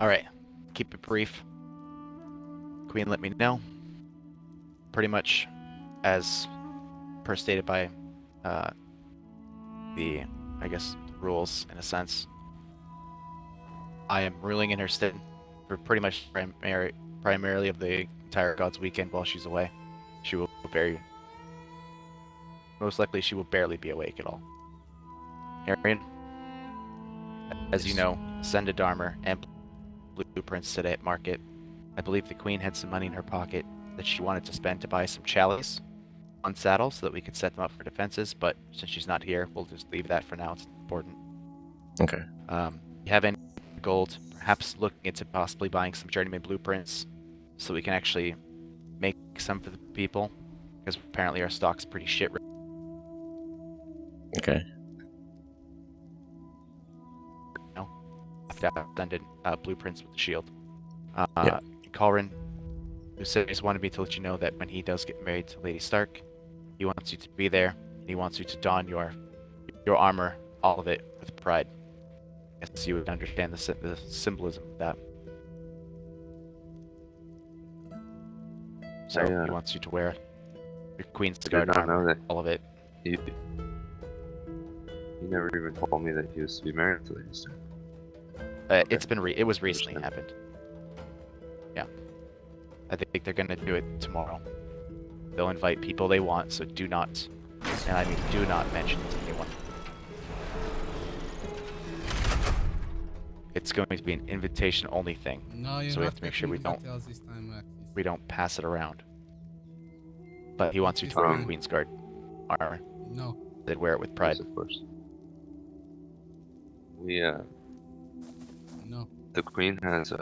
Alright, keep it brief. Queen let me know. Pretty much as per stated by the, I guess, rules in a sense. I am ruling in her stead for pretty much primarily of the entire God's weekend while she's away. She will most likely she will barely be awake at all. Arian, as you know, ascended armor and blueprints today at market. I believe the queen had some money in her pocket that she wanted to spend to buy some chalice on saddle so that we could set them up for defenses, but since she's not here, we'll just leave that for now. It's important. Okay. You have any gold, perhaps looking into possibly buying some journeyman blueprints so we can actually make some for the people, because apparently our stock's pretty shit. Okay. No, I've done blueprints with the shield. Yeah. Colrin, who said just wanted me to let you know that when he does get married to Lady Stark, he wants you to be there. And he wants you to don your armor, all of it, with pride. I guess you would understand the symbolism of that. So he wants you to wear your Queen's Guard armor, all of it. He never even told me that he was to be married to Lady Stark. It was recently happened. Yeah. I think they're gonna do it tomorrow. They'll invite people they want, so do not, and I mean do not mention it to anyone. It's going to be an invitation-only thing, so we have to make sure we don't pass it around. But he wants you to wear your Queen's Guard armor. No. They'd wear it with pride. Of course. No. The Queen has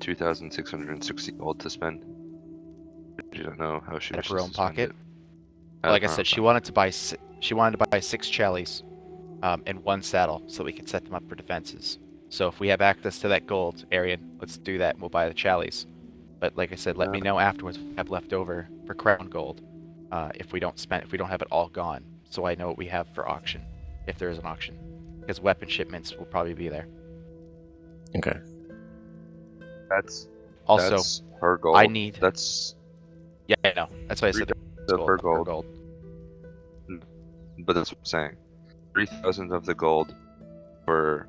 2,660 gold to spend. I don't know how she Out of her own pocket. It. Like I said, she wanted to buy 6 chalice, and 1 saddle, so we can set them up for defenses. So if we have access to that gold, Arian, let's do that, and we'll buy the chalice. But like I said, let me know afterwards if we have left over for crown gold, if we don't have it all gone, so I know what we have for auction, if there is an auction, because weapon shipments will probably be there. Okay. That's her gold. I need. Yeah, I know. That's why I said her gold. But that's what I'm saying. 3,000 of the gold for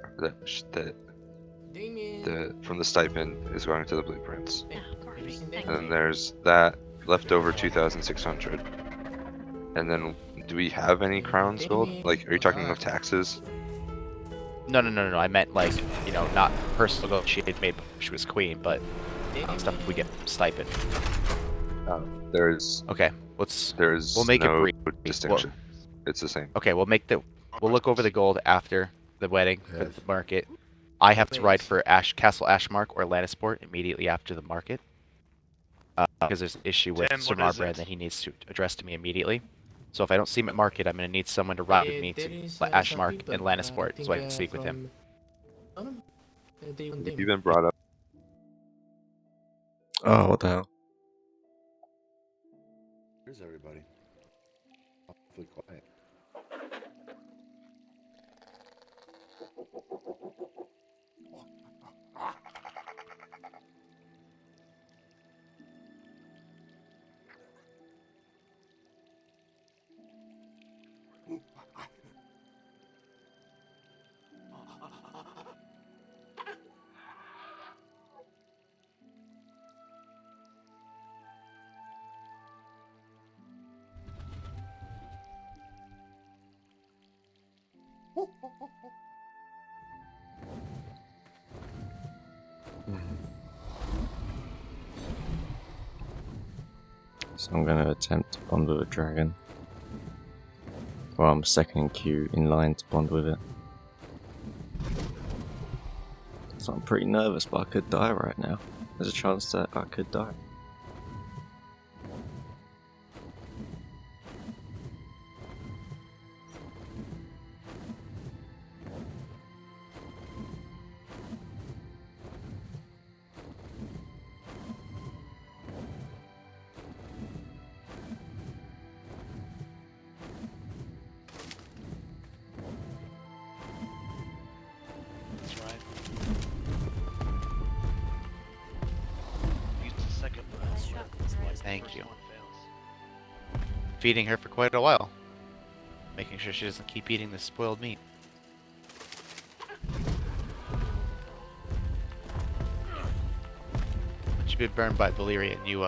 from the stipend is going to the blueprints. And then there's that left over 2,600. And then, do we have any crowns gold? Like, are you talking of taxes? No. I meant like, not personal gold she had made before she was queen, but stuff we get from stipend. Okay. We'll make no it brief. distinction. It's the same. Okay, we'll look over the gold after the wedding for the market. I have to ride for Castle Ashmark or Lannisport immediately after the market. Because there's an issue with Sir Marbrand that he needs to address to me immediately. So if I don't see him at market, I'm going to need someone to ride with me to Ashmark and Lannisport so I can speak with him. Have you been brought up? Oh, what the hell? Where's everybody? Awfully quiet. So I'm going to attempt to bond with a dragon. Well, I'm second in queue in line to bond with it. So I'm pretty nervous, but I could die right now. There's a chance that I could die. Thank you. Feeding her for quite a while. Making sure she doesn't keep eating the spoiled meat. Once you've been burned by Valyrian, you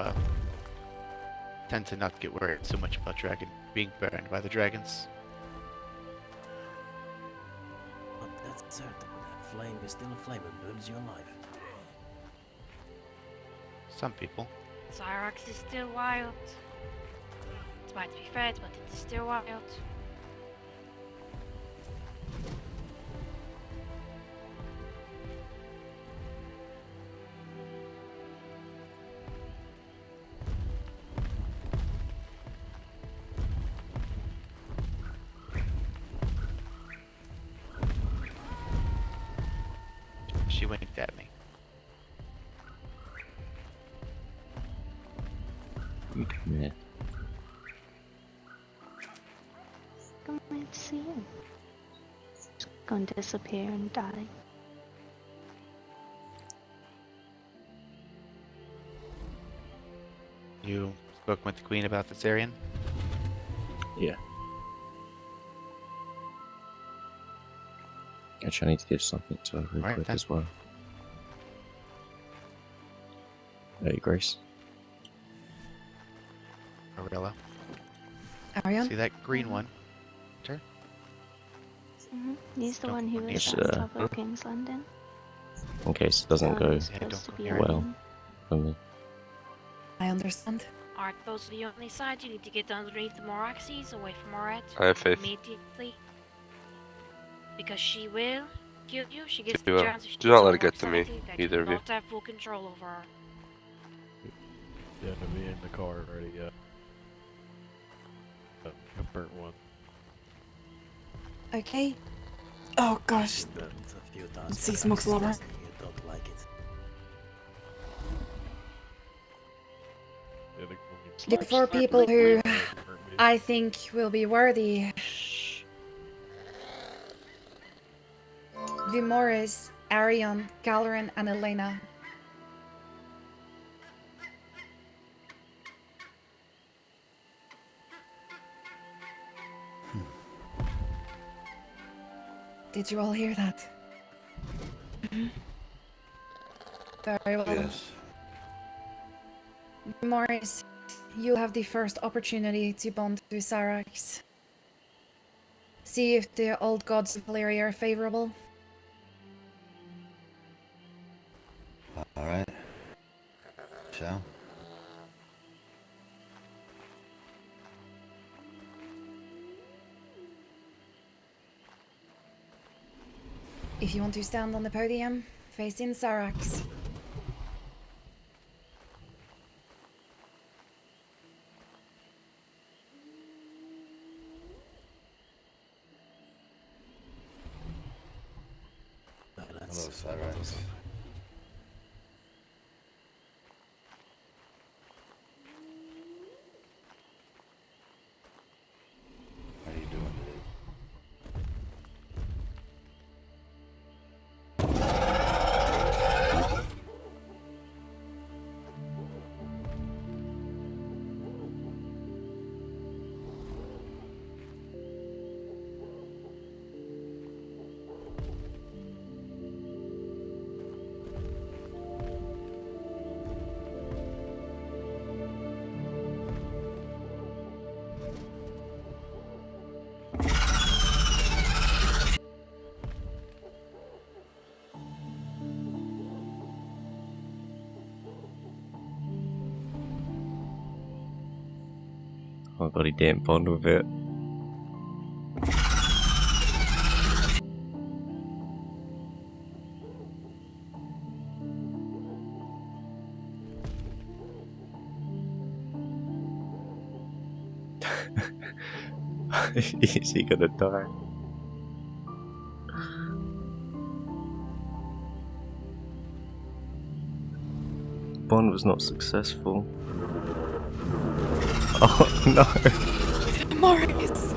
tend to not get worried so much about being burned by the dragons. But that's certain. That flame is still a flame and burns your life. Some people. Syrax is still wild. It might be fed, but it is still wild. She winked at me. You come here. I'm glad to see you. Just gonna disappear and die. You spoke with the queen about this, Arian? Yeah. Actually, I need to give something to her real Alright, quick then. as well. Hey, Grace. Arella. Arion? See that green one? He's the Don't one who want lives to- on top of King's London. In case it doesn't go He's Yeah, supposed don't to go be near our well. king. for me. I understand. Alright, those of you on the side, you need to get underneath the Moraxes, away from our head. I have faith. Immediately. Because she will kill you. She gets Do the not- chance if she do gets not let over it get to me, 70 that either you of you. not have full control over her. Yeah, to be in the car already, yeah. Oh, I burnt one. Okay. Oh gosh. You've burnt a few times, Let's see but smoke I'm slobber. guessing you don't like it. Yeah, There are four people who I think will be worthy. Vimoris, Arion, Galerin, and Elena. Did you all hear that? Very well. Yes. Morris, you have the first opportunity to bond to Syrax. See if the old gods of Valyria are favorable. Alright. Shall? If you want to stand on the podium, facing Syrax. Hello, Syrax. How are you doing today? Oh god, he didn't bond with it. Is he gonna die? Bond was not successful. Oh no! Morris!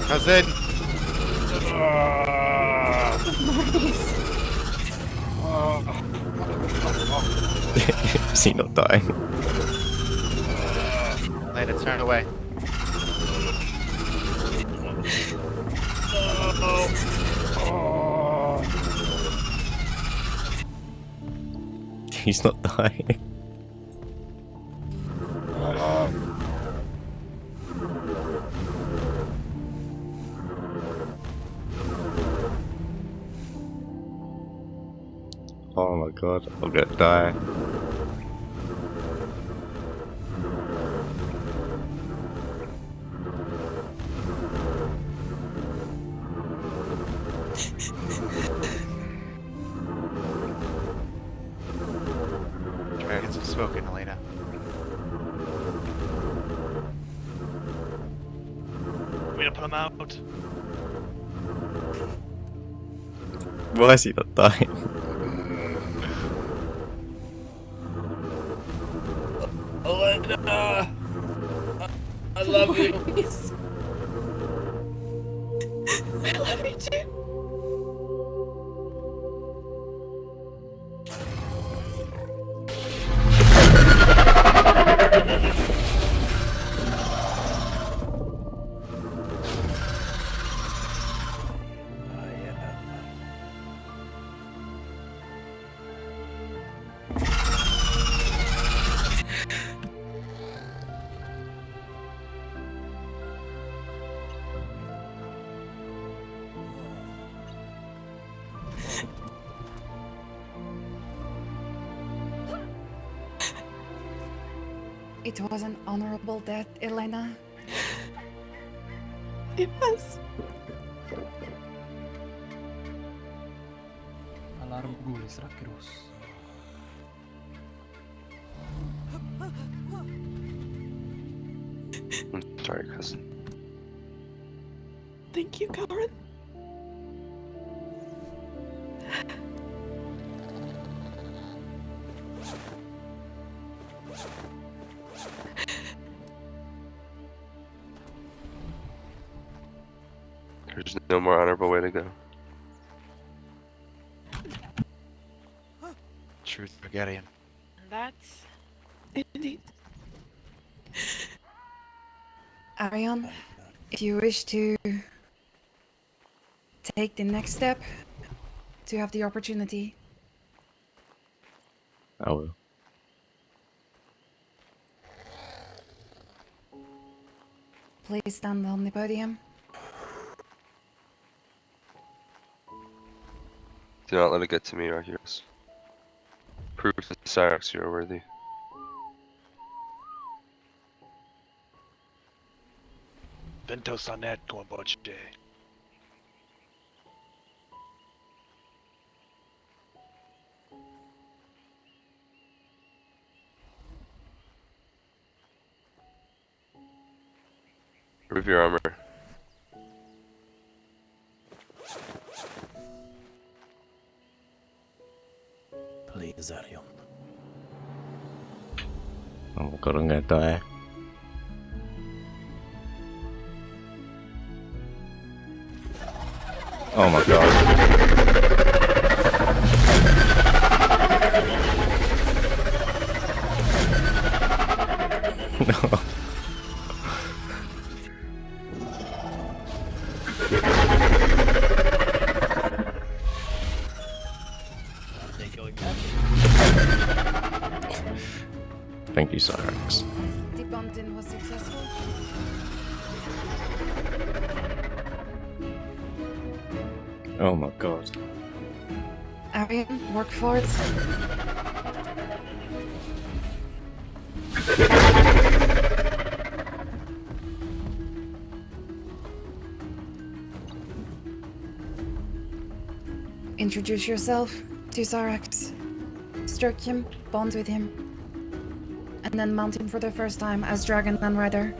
Cousin! Morris! Is he not dying? Lena, turn away. He's not dying. Oh my god, I'm gonna die. Try to get some smoke in, Elena. We gonna put him out. Why is he not dying? Elena! I love you! I love you too. It was an honorable death, Elena. It was. Alarm gulis rakirus. I'm sorry, cousin. Thank you, Karen. There's no more honorable way to go. Truth, Targaryen. That's Indeed. Arion, if you wish to take the next step, to have the opportunity. I will. Please stand on the podium. Do not let it get to me, our heroes. Prove to Syrax you are worthy. Ventos on that, Gorboche. Remove your armor. Please, Arion. Oh my god, I'm gonna die. Oh my god. No. Are they going back? Thank you, Syrax. The Buntin was successful. Oh my god. Arion, work for it. Introduce yourself to Syrax. Stroke him, bond with him, and then mount him for the first time as Dragon and Rider.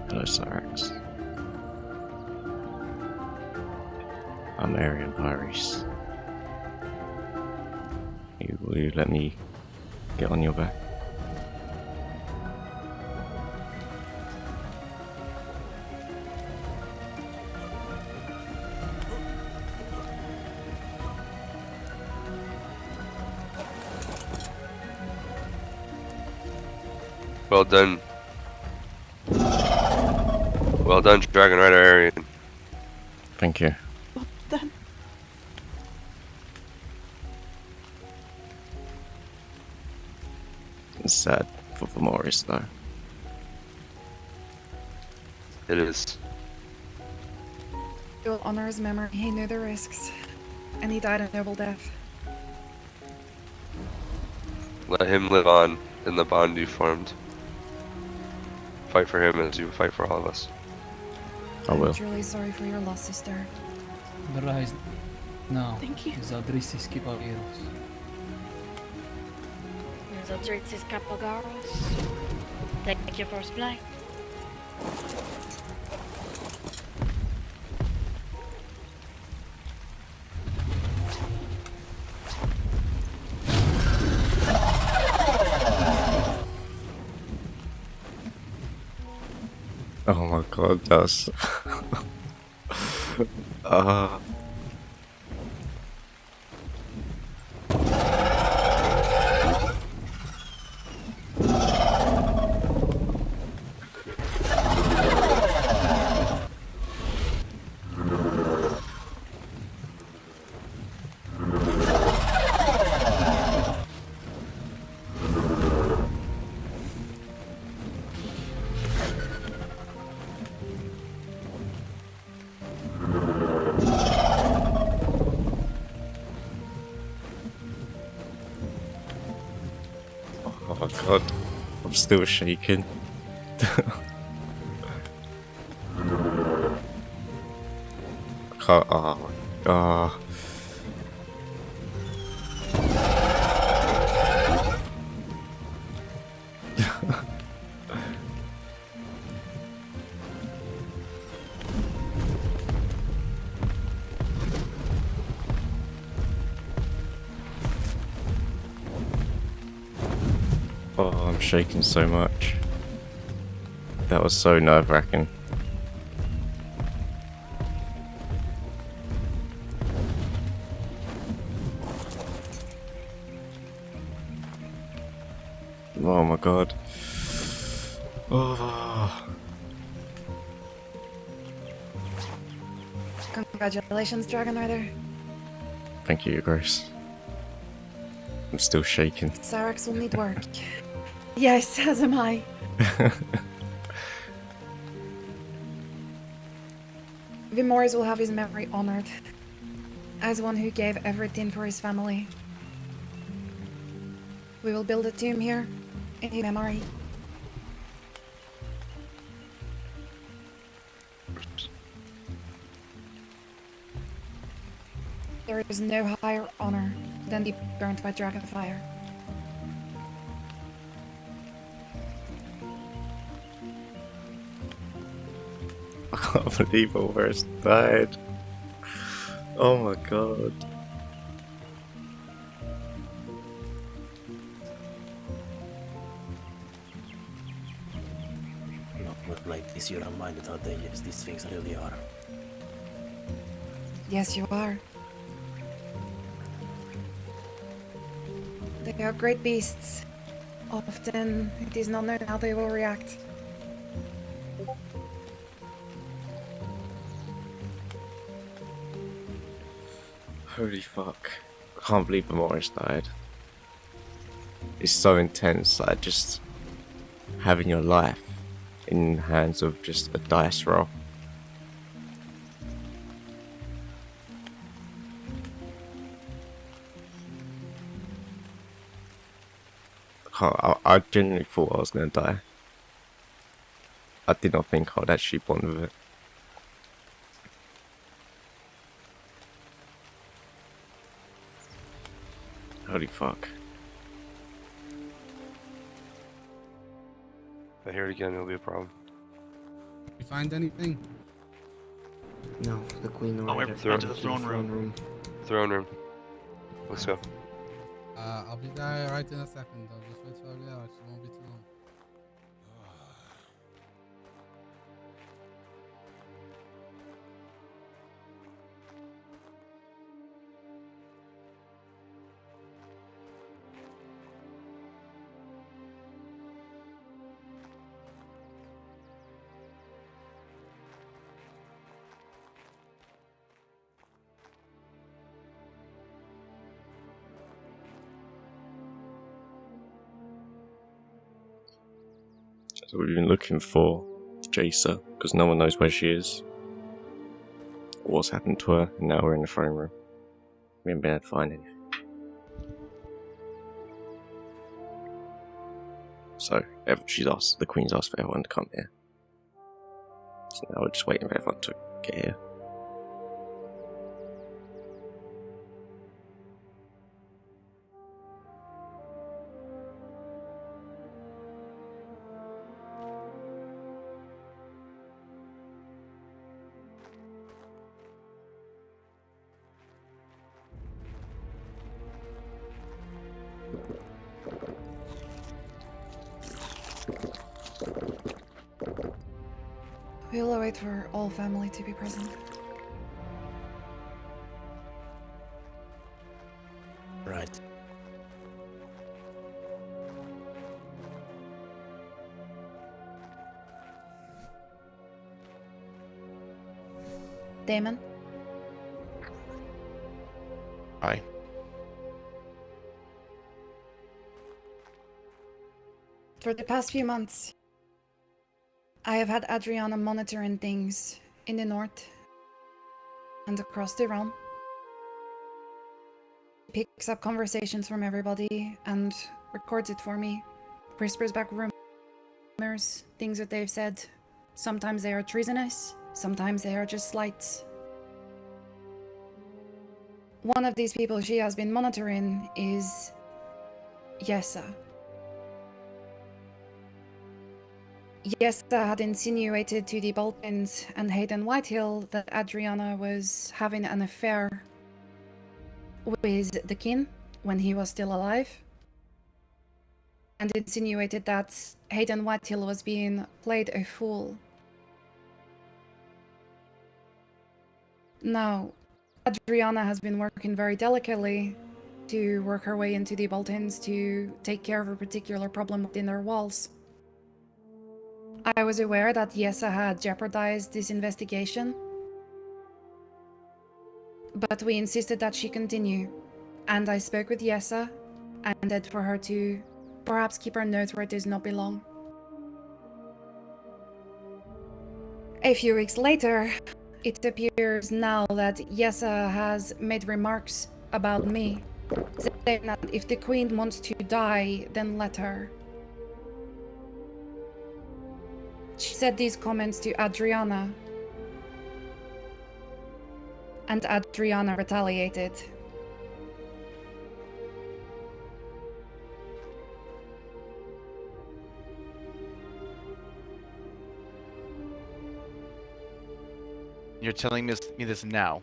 Hello, Syrax. I'm Arian Pyres. Will you let me get on your back? Well done. Well done, Dragon Rider Arian. Thank you. Then It's sad for Morris though. It is. We will honor his memory. He knew the risks, and he died a noble death. Let him live on in the bond you formed. Fight for him as you fight for all of us. I will. I'm truly sorry for your loss, sister. The rise now thank you. is Adrissis Caballeros. Zodritzis Capogaros. Take your first flight. Oh my god, that's oh my god, I'm still shaking. I can't, oh my god. Oh, I'm shaking so much. That was so nerve-wracking. Oh my god. Oh. Congratulations, Dragon Rider. Thank you, Your Grace. I'm still shaking. Syrax will need work. Yes, as am I. Vimoris will have his memory honored as one who gave everything for his family. We will build a tomb here in his memory. There is no higher honor than be burnt by dragon fire. I can't believe Morris died. Oh my god. Not like this, you're reminded how dangerous these things really are. Yes, you are. They are great beasts. Often, it is not known how they will react. Holy fuck. I can't believe Morris died. It's so intense, like just having your life in the hands of just a dice roll. I genuinely thought I was gonna die. I did not think I would actually bond with it. Holy fuck. If I hear it again, it'll be a problem. You find anything? No, the Queen Oh, ordered we're into the throne room. Throne room. Let's go. I'll be there right in a second. I'll just wait for the Alex. It won't be too long. So we've been looking for Jacer, because no one knows where she is, or what's happened to her, and now we're in the throne room. We haven't been able to find anything. So, she's asked, the Queen's asked for everyone to come here. So now we're just waiting for everyone to get here. We'll wait for all family to be present. Right. Damon? Hi. For the past few months, I have had Adriana monitoring things in the north and across the realm. Picks up conversations from everybody and records it for me. Whispers back rumors, things that they've said. Sometimes they are treasonous, sometimes they are just slights. One of these people she has been monitoring is Yessa. Yessa had insinuated to the Boltons and Hayden Whitehill that Adriana was having an affair with the king when he was still alive, and insinuated that Hayden Whitehill was being played a fool. Now, Adriana has been working very delicately to work her way into the Boltons to take care of a particular problem within their walls. I was aware that Yessa had jeopardized this investigation, but we insisted that she continue, and I spoke with Yessa and said for her to perhaps keep her notes where it does not belong. A few weeks later, it appears now that Yessa has made remarks about me, saying that if the Queen wants to die, then let her. She said these comments to Adriana, and Adriana retaliated. You're telling me this now,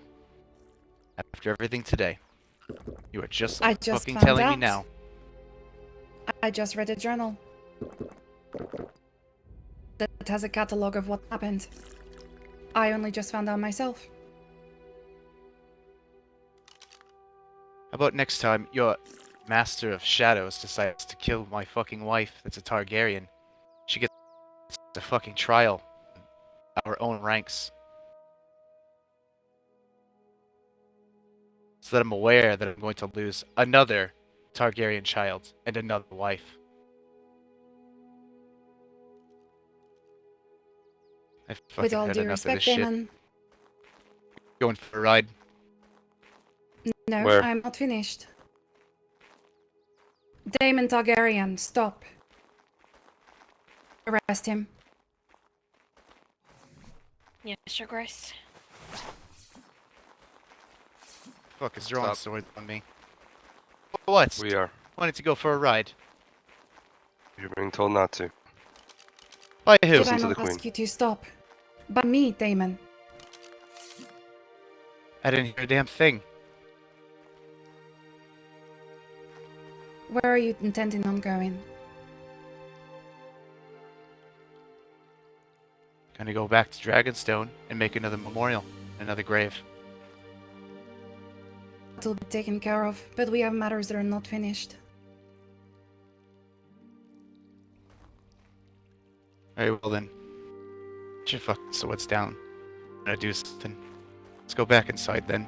after everything today. You are just I just fucking found telling me out. now. I just read a journal that has a catalogue of what happened. I only just found out myself. How about next time your Master of Shadows decides to kill my fucking wife that's a Targaryen? She gets a fucking trial. Our own ranks. So that I'm aware that I'm going to lose another Targaryen child and another wife. I fucking With all had due enough of respect, this shit. Damon. Going for a ride. No, Where? I'm not finished. Daemon Targaryen, stop. Arrest him. Yes, Your Grace. Fuck is drawing Stop. sword on me. What? We are. Wanted to go for a ride. You're being told not to. By who? Did Listen I to the not Queen. ask you to stop? By me, Daemon. I didn't hear a damn thing. Where are you intending on going? Gonna go back to Dragonstone and make another memorial, another grave. It'll be taken care of, but we have matters that are not finished. Very well then. Put your fucking swords down. I'm gonna do something. Let's go back inside then.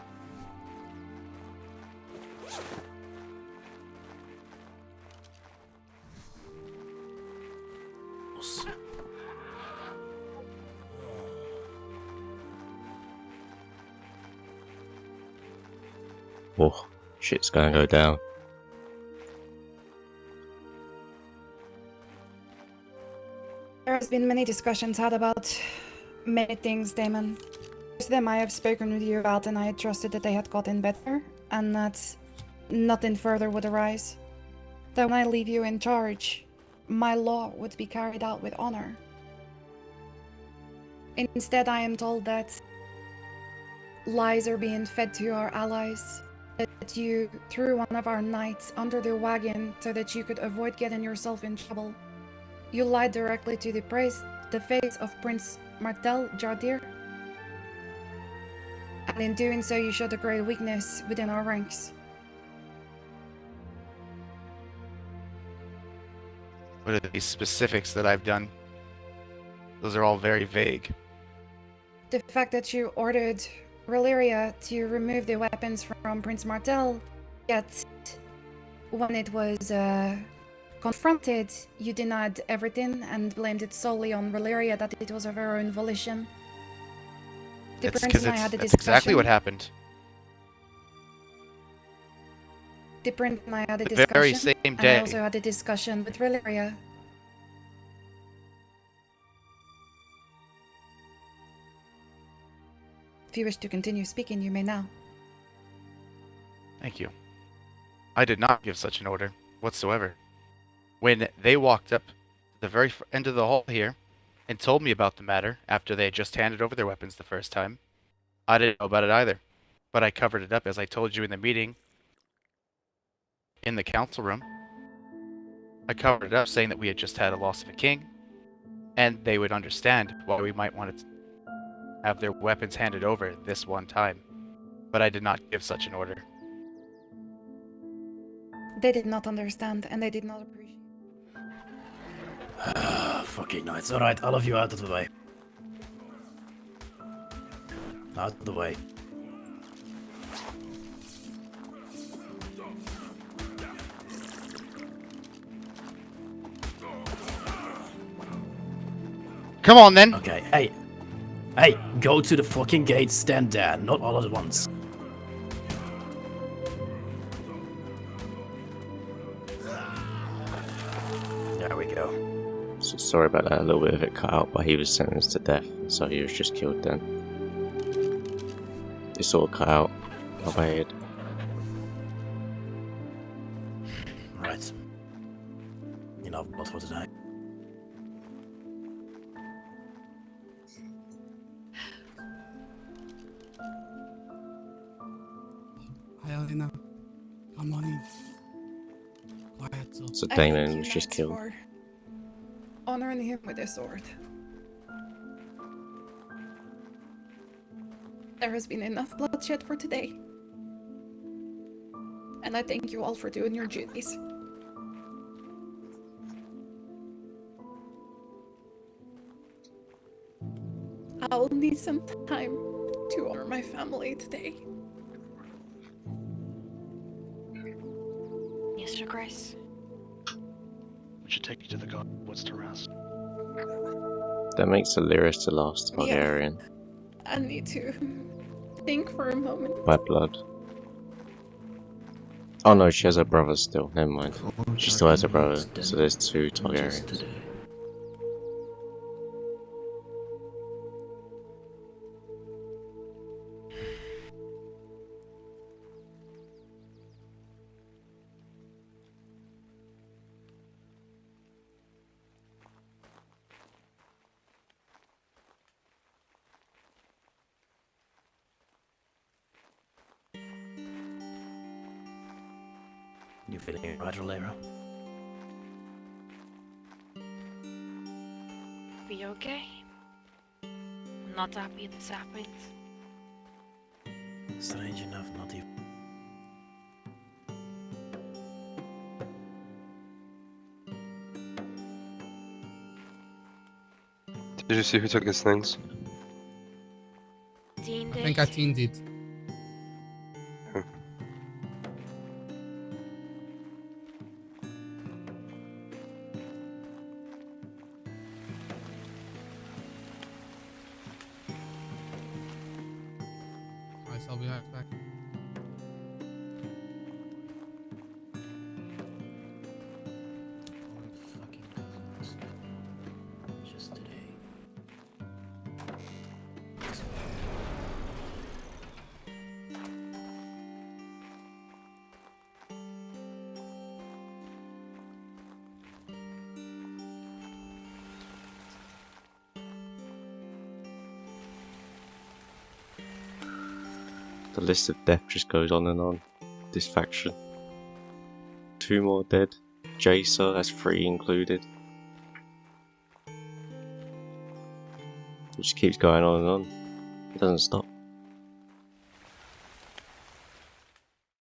Oh, shit's gonna go down. There has been many discussions had about many things, Damon. Most of them I have spoken with you about, and I had trusted that they had gotten better, and that nothing further would arise. That when I leave you in charge, my law would be carried out with honor. Instead, I am told that lies are being fed to our allies, that you threw one of our knights under the wagon so that you could avoid getting yourself in trouble. You lied directly to the face of Prince Martel Jardir. And in doing so, you showed a great weakness within our ranks. What are these specifics that I've done? Those are all very vague. The fact that you ordered Releria to remove the weapons from Prince Martel, yet when it was confronted, you denied everything and blamed it solely on Releria, that it was of her own volition. That's exactly what happened. The Prince and I had a The discussion. very same And I day. also had a discussion with Releria. If you wish to continue speaking, you may now. Thank you. I did not give such an order whatsoever. When they walked up to the very end of the hall here and told me about the matter after they had just handed over their weapons the first time, I didn't know about it either. But I covered it up as I told you in the meeting in the council room. I covered it up saying that we had just had a loss of a king, and they would understand why we might want to have their weapons handed over this one time. But I did not give such an order. They did not understand, and they did not appreciate. Fucking no, it's alright, all of you out of the way. Out of the way. Come on then! Okay, hey. Hey, go to the fucking gate, stand there, not all at once. There we go. So sorry about that, a little bit of it cut out, but he was sentenced to death, so he was just killed then. It's all cut out. My bad. Right. Enough blood for today. Hi, Alina. Come on in. Quiet, So I Damon thank was you, just knights, killed. for honoring him with a sword. There has been enough bloodshed for today. And I thank you all for doing your duties. I will need some time to honor my family today. Yes, Your Grace. We should take you to the Godwoods to rest. That makes Lyris the last Yeah. Targaryen I need to think for a moment. by blood. Oh no, she has a brother still. Never mind. She still has a brother, so there's two Targaryens. You feeling right, Rolero? Be okay? I'm not happy this happened. Strange enough, not even. Did you see who took his things? Dean I did. think Atine did. I'll be right back. The list of death just goes on and on. This faction. 2 more dead. Jacer, that's 3 included. It just keeps going on and on. It doesn't stop.